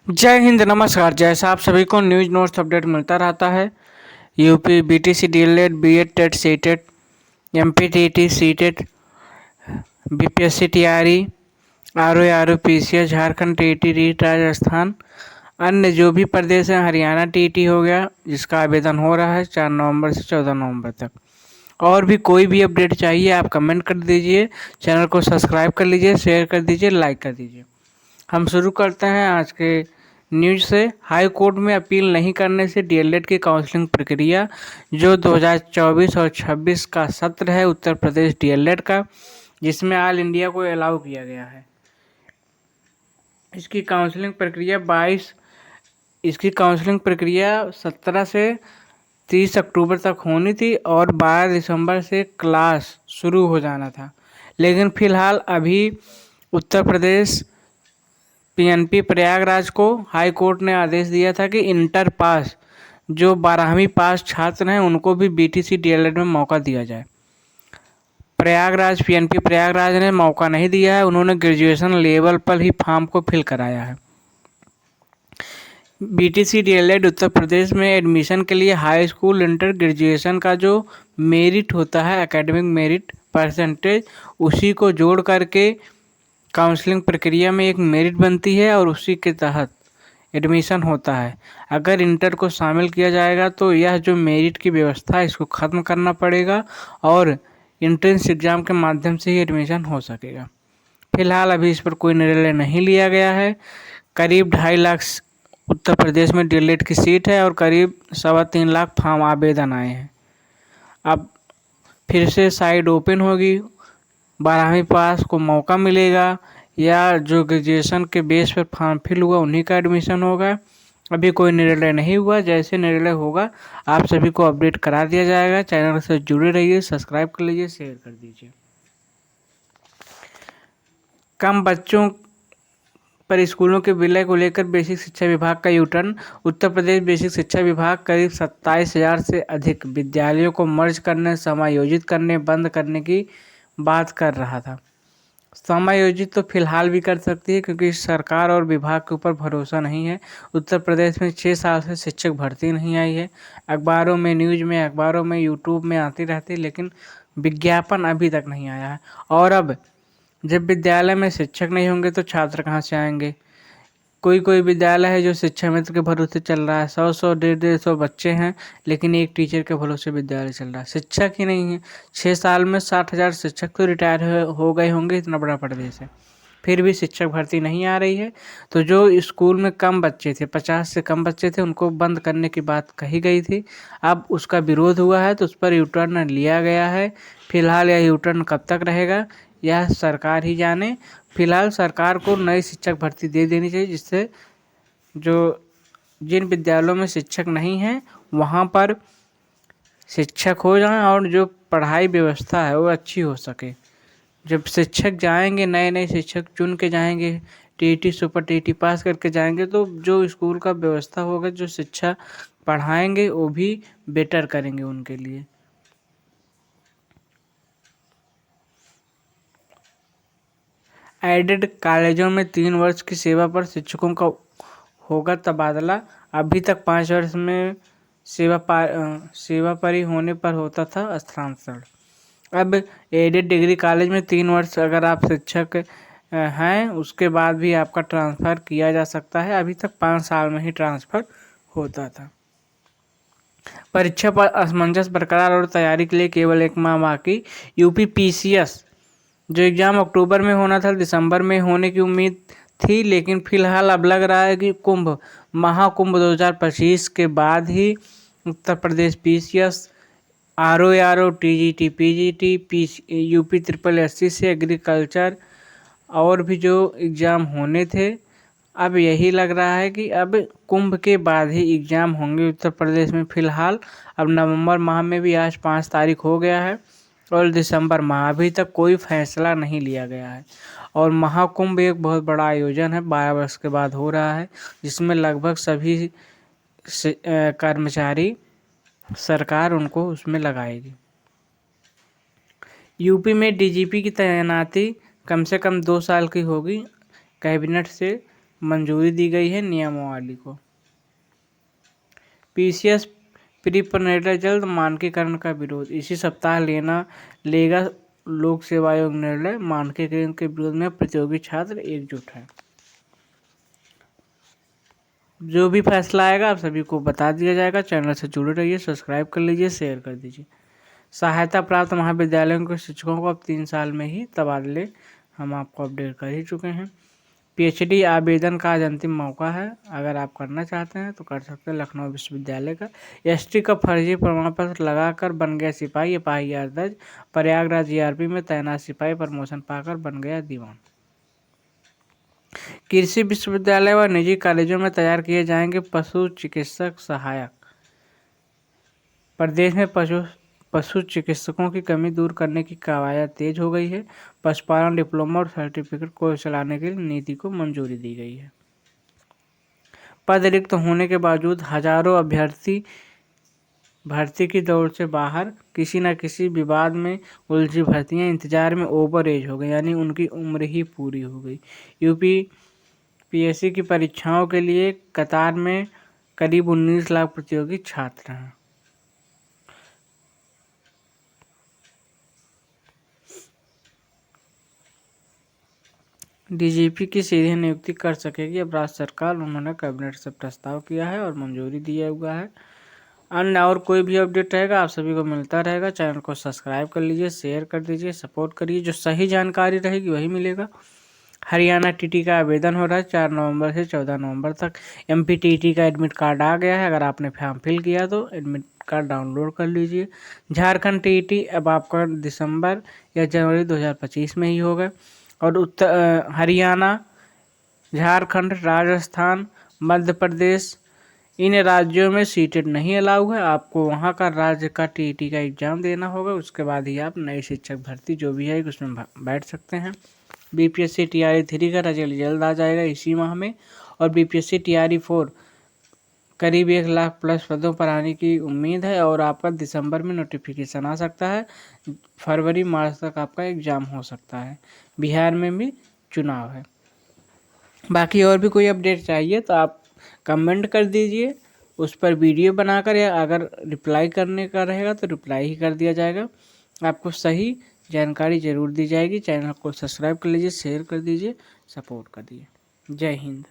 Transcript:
जय हिंद, नमस्कार। जैसा आप सभी को न्यूज नोट्स अपडेट मिलता रहता है, UP BTC DElEd BEd TET CTET MPTT CTET BPSC TRE RO PCS Jharkhand TT REET Rajasthan अन्य जो भी प्रदेश हैं, हरियाणा टीटी हो गया जिसका आवेदन हो रहा है 4 नवंबर से 14 नवंबर तक। और भी कोई भी अपडेट चाहिए आप कमेंट कर दीजिए, चैनल को सब्सक्राइब कर लीजिए, शेयर कर दीजिए, लाइक कर दीजिए। हम शुरू करते हैं आज के न्यूज से। हाई कोर्ट में अपील नहीं करने से डीएलएड की काउंसलिंग प्रक्रिया, जो 2024 और 26 का सत्र है उत्तर प्रदेश डीएलएड का, जिसमें ऑल इंडिया को अलाउ किया गया है। इसकी काउंसलिंग प्रक्रिया 17 से 30 अक्टूबर तक होनी थी और 12 दिसंबर से क्लास शुरू हो जाना था। लेकिन फिलहाल अभी उत्तर प्रदेश पीएनपी प्रयागराज को हाई कोर्ट ने आदेश दिया था कि इंटर पास जो 12वीं पास छात्र हैं उनको भी बीटीसी डीएलएड में मौका दिया जाए। पीएनपी प्रयागराज ने मौका नहीं दिया है, उन्होंने ग्रेजुएशन लेवल पर ही फॉर्म को फिल कराया है। बीटीसी डीएलएड उत्तर प्रदेश में एडमिशन के लिए हाई स्कूल इंटर ग्रेजुएशन का जो मेरिट होता है, एकेडमिक मेरिट परसेंटेज, उसी को जोड़ करके काउंसलिंग प्रक्रिया में एक मेरिट बनती है और उसी के तहत एडमिशन होता है। अगर इंटर को शामिल किया जाएगा तो यह जो मेरिट की व्यवस्था है इसको ख़त्म करना पड़ेगा और एंट्रेंस एग्ज़ाम के माध्यम से ही एडमिशन हो सकेगा। फिलहाल अभी इस पर कोई निर्णय नहीं लिया गया है। करीब 2.5 लाख उत्तर प्रदेश में डीएलएड की सीट है और करीब 3.25 लाख फॉर्म आवेदन आए हैं। अब फिर से साइड ओपन होगी, 12वीं पास को मौका मिलेगा या जो ग्रेजुएशन के बेस पर फॉर्म फिल हुआ उन्हीं का एडमिशन होगा। अभी कोई निर्णय नहीं हुआ, जैसे निर्णय होगा आप सभी को अपडेट करा दिया जाएगा। चैनल से जुड़े रहिए, सब्सक्राइब कर लीजिए, शेयर कर दीजिए। कम बच्चों पर स्कूलों के विलय को लेकर बेसिक शिक्षा विभाग का यूटर्न। उत्तर प्रदेश बेसिक शिक्षा विभाग करीब 27,000 से अधिक विद्यालयों को मर्ज करने, समायोजित करने, बंद करने की बात कर रहा था। समायोजित तो फिलहाल भी कर सकती है क्योंकि सरकार और विभाग के ऊपर भरोसा नहीं है। उत्तर प्रदेश में 6 साल से शिक्षक भर्ती नहीं आई है। अखबारों में, न्यूज़ में, अखबारों में, यूट्यूब में आती रहती है, लेकिन विज्ञापन अभी तक नहीं आया है। और अब जब विद्यालय में शिक्षक नहीं होंगे तो छात्र कहाँ से आएंगे। कोई विद्यालय है जो शिक्षा मित्र के भरोसे चल रहा है, 100 150 बच्चे हैं लेकिन एक टीचर के भरोसे विद्यालय चल रहा है, शिक्षक ही नहीं है। 6 साल में 60,000 शिक्षक तो रिटायर हो गए होंगे, इतना बड़ा प्रदेश है, फिर भी शिक्षक भर्ती नहीं आ रही है। तो जो स्कूल में कम बच्चे थे, 50 से कम बच्चे थे, उनको बंद करने की बात कही गई थी। अब उसका विरोध हुआ है तो उस पर यूटर्न लिया गया है। फिलहाल यह यूटर्न कब तक रहेगा यह सरकार ही जाने। फिलहाल सरकार को नई शिक्षक भर्ती दे देनी चाहिए, जिससे जो जिन विद्यालयों में शिक्षक नहीं हैं वहाँ पर शिक्षक हो जाएं और जो पढ़ाई व्यवस्था है वो अच्छी हो सके। जब शिक्षक जाएंगे, नए नए शिक्षक चुन के जाएंगे, टीटी सुपर टीटी पास करके जाएंगे, तो जो स्कूल का व्यवस्था होगा, जो शिक्षा पढ़ाएंगे वो भी बेटर करेंगे उनके लिए। एडेड कॉलेजों में 3 वर्ष की सेवा पर शिक्षकों का होगा तबादला। अभी तक 5 वर्ष में सेवा पर ही होने पर होता था स्थानांतरण। अब एडेड डिग्री कॉलेज में 3 वर्ष अगर आप शिक्षक हैं उसके बाद भी आपका ट्रांसफ़र किया जा सकता है। अभी तक 5 साल में ही ट्रांसफ़र होता था। परीक्षा पर असमंजस बरकरार और तैयारी के लिए केवल 1 माह बाकी। यूपी पीसीएस जो एग्ज़ाम अक्टूबर में होना था, दिसंबर में होने की उम्मीद थी, लेकिन फिलहाल अब लग रहा है कि महाकुंभ 2025 के बाद ही Uttar Pradesh PCS, RO TGT PGT UP SSSC से एग्रीकल्चर और भी जो एग्ज़ाम होने थे, अब यही लग रहा है कि अब कुंभ के बाद ही एग्ज़ाम होंगे उत्तर प्रदेश में। फ़िलहाल अब नवंबर माह में भी आज 5 तारीख हो गया है और दिसंबर माह अभी तक कोई फैसला नहीं लिया गया है। और महाकुंभ एक बहुत बड़ा आयोजन है, 12 वर्ष के बाद हो रहा है, जिसमें लगभग सभी कर्मचारी सरकार उनको उसमें लगाएगी। यूपी में डीजीपी की तैनाती कम से कम 2 साल की होगी। कैबिनेट से मंजूरी दी गई है नियमावली को। पीसीएस प्री प्रिंटेड जल्द मानकीकरण का विरोध, इसी सप्ताह लेगा लोक सेवा आयोग निर्णय, मानकीकरण के विरोध में प्रतियोगी छात्र एकजुट हैं। जो भी फैसला आएगा आप सभी को बता दिया जाएगा। चैनल से जुड़े रहिए, सब्सक्राइब कर लीजिए, शेयर कर दीजिए। सहायता प्राप्त महाविद्यालयों के शिक्षकों को अब 3 साल में ही तबादले हम आपको अपडेट कर ही चुके हैं। पीएचडी आवेदन का आज अंतिम मौका है, अगर आप करना चाहते हैं तो कर सकते हैं। लखनऊ विश्वविद्यालय का एसटी का फर्जी प्रमाण पत्र लगाकर बन गया सिपाही, एफआईआर दर्ज। प्रयागराज जीआरपी में तैनात सिपाही प्रमोशन पाकर बन गया दीवान। कृषि विश्वविद्यालय व निजी कॉलेजों में तैयार किए जाएंगे पशु चिकित्सक सहायक। प्रदेश में पशु चिकित्सकों की कमी दूर करने की कवायद तेज हो गई है। पशुपालन डिप्लोमा और सर्टिफिकेट कोर्स चलाने के लिए नीति को मंजूरी दी गई है। पद रिक्त होने के बावजूद हजारों अभ्यर्थी भर्ती की दौड़ से बाहर, किसी न किसी विवाद में उलझी भर्तियां इंतजार में ओवर एज हो गई, यानी उनकी उम्र ही पूरी हो गई। यूपी पीएससी की परीक्षाओं के लिए कतार में करीब 19 लाख प्रतियोगी छात्र हैं। डीजीपी की सीधे नियुक्ति कर सकेगी अब राज्य सरकार, उन्होंने कैबिनेट से प्रस्ताव किया है और मंजूरी दिया हुआ है। अन्य और कोई भी अपडेट रहेगा आप सभी को मिलता रहेगा। चैनल को सब्सक्राइब कर लीजिए, शेयर कर दीजिए, सपोर्ट करिए। जो सही जानकारी रहेगी वही मिलेगा। हरियाणा टीटी का आवेदन हो रहा है 4 नवंबर से 14 नवंबर तक। एमपी टीटी का एडमिट कार्ड आ गया है, अगर आपने फॉर्म फिल किया तो एडमिट कार्ड डाउनलोड कर लीजिए। झारखंड टीटी अब आपका दिसंबर या जनवरी 2025 में ही होगा। और हरियाणा, झारखंड, राजस्थान, मध्य प्रदेश, इन राज्यों में सीटेट नहीं अलाउ है। आपको वहाँ का राज्य का टीटी का एग्ज़ाम देना होगा, उसके बाद ही आप नई शिक्षक भर्ती जो भी है उसमें बैठ सकते हैं। बीपीएससी टीआरई 3 का रिजल्ट जल्द आ जाएगा इसी माह में, और बीपीएससी टीआरई 4 करीब 1 लाख प्लस पदों पर आने की उम्मीद है, और आपका दिसंबर में नोटिफिकेशन आ सकता है। फरवरी मार्च तक आपका एग्ज़ाम हो सकता है। बिहार में भी चुनाव है। बाकी और भी कोई अपडेट चाहिए तो आप कमेंट कर दीजिए, उस पर वीडियो बनाकर, या अगर रिप्लाई करने का रहेगा तो रिप्लाई ही कर दिया जाएगा। आपको सही जानकारी ज़रूर दी जाएगी। चैनल को सब्सक्राइब कर लीजिए, शेयर कर दीजिए, सपोर्ट कर दीजिए। जय हिंद।